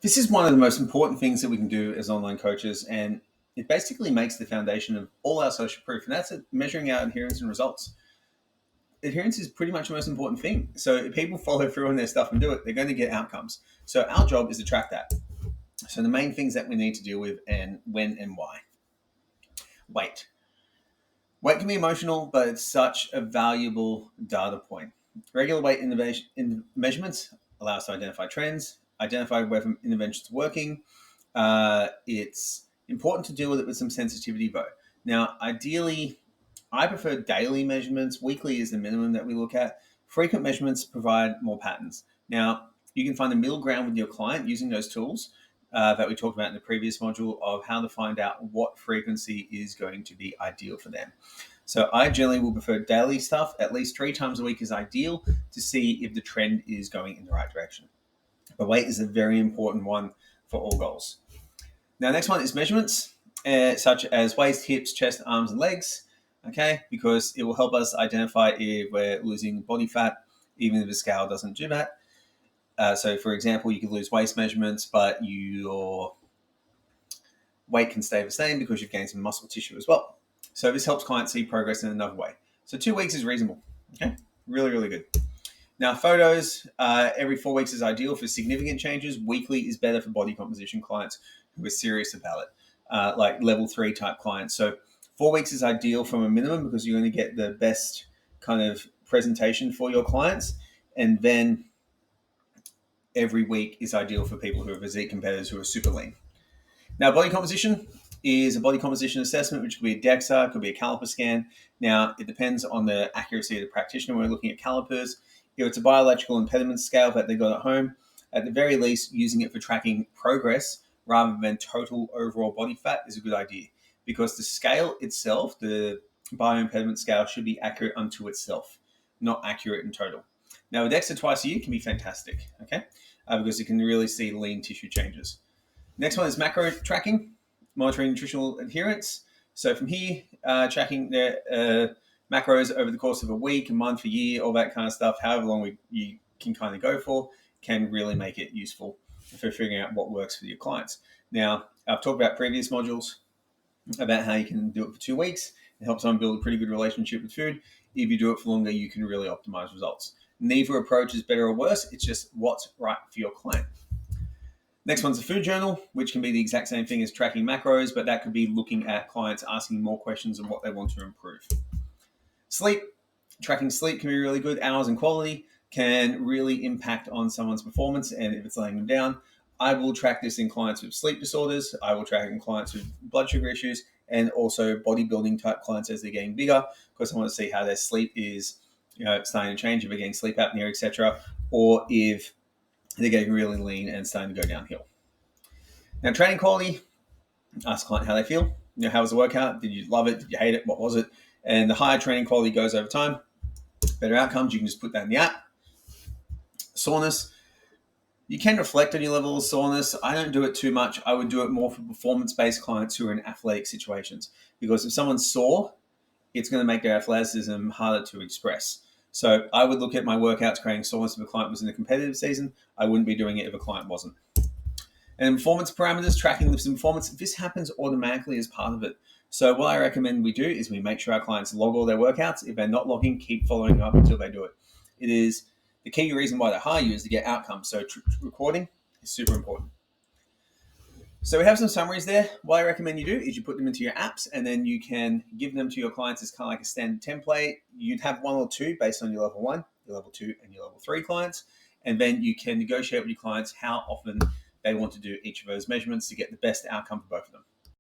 This is one of the most important things that we can do as online coaches, and it basically makes the foundation of all our social proof, and that's measuring our adherence and results. Adherence is pretty much the most important thing. So if people follow through on their stuff and do it, they're going to get outcomes. So our job is to track that. So the main things that we need to deal with and when and why. Weight. Weight can be emotional, but it's such a valuable data point. Regular weight measurements allow us to identify trends, identify whether interventions are working. It's important to deal with it with some sensitivity, though. Now, ideally, I prefer daily measurements. Weekly is the minimum that we look at. Frequent measurements provide more patterns. Now, you can find a middle ground with your client using those tools that we talked about in the previous module of how to find out what frequency is going to be ideal for them. So I generally will prefer daily stuff. At least 3 times a week is ideal to see if the trend is going in the right direction. But weight is a very important one for all goals. Now, next one is measurements, such as waist, hips, chest, arms, and legs. Okay, because it will help us identify if we're losing body fat, even if the scale doesn't do that. So, for example, you could lose waist measurements, but your weight can stay the same because you've gained some muscle tissue as well. So this helps clients see progress in another way. So 2 weeks is reasonable. Okay, really, really good. Now, photos, every 4 weeks is ideal for significant changes. Weekly is better for body composition clients who are serious about it, like level 3 type clients. So 4 weeks is ideal from a minimum because you're going to get the best kind of presentation for your clients. And then every week is ideal for people who are physique competitors who are super lean. Now, body composition is a body composition assessment, which could be a DEXA, could be a caliper scan. Now, it depends on the accuracy of the practitioner when we're looking at calipers. If it's a bioelectrical impediment scale that they got at home, at the very least, using it for tracking progress rather than total overall body fat is a good idea, because the scale itself, the bioimpediment scale, should be accurate unto itself, not accurate in total. Now, a DEXA twice a year can be fantastic, okay, because you can really see lean tissue changes. Next one is macro tracking, monitoring nutritional adherence. So from here, tracking the macros over the course of a week, a month, a year, all that kind of stuff, however long you can kind of go for, can really make it useful for figuring out what works for your clients. Now, I've talked about previous modules about how you can do it for 2 weeks. It helps someone build a pretty good relationship with food. If you do it for longer, you can really optimize results. Neither approach is better or worse. It's just what's right for your client. Next one's a food journal, which can be the exact same thing as tracking macros, but that could be looking at clients asking more questions on what they want to improve. Sleep. Tracking sleep can be really good. Hours and quality can really impact on someone's performance, and if it's laying them down. I will track this in clients with sleep disorders. I will track it in clients with blood sugar issues, and also bodybuilding type clients as they're getting bigger, because I want to see how their sleep is, starting to change, if they're getting sleep apnea, etc., or if they're getting really lean and starting to go downhill. Now, training quality, ask the client how they feel. How was the workout? Did you love it? Did you hate it? What was it? And the higher training quality goes over time, better outcomes. You can just put that in the app. Soreness, you can reflect on your level of soreness. I don't do it too much. I would do it more for performance-based clients who are in athletic situations, because if someone's sore, it's going to make their athleticism harder to express. So I would look at my workouts creating soreness if a client was in a competitive season. I wouldn't be doing it if a client wasn't. And performance parameters, tracking lifts and performance, this happens automatically as part of it. So what I recommend we do is we make sure our clients log all their workouts. If they're not logging, keep following up until they do it. It is the key reason why they hire you is to get outcomes. So recording is super important. So we have some summaries there. What I recommend you do is you put them into your apps, and then you can give them to your clients as kind of like a standard template. You'd have 1 or 2 based on your level 1, your level 2, and your level 3 clients. And then you can negotiate with your clients how often they want to do each of those measurements to get the best outcome for both of them.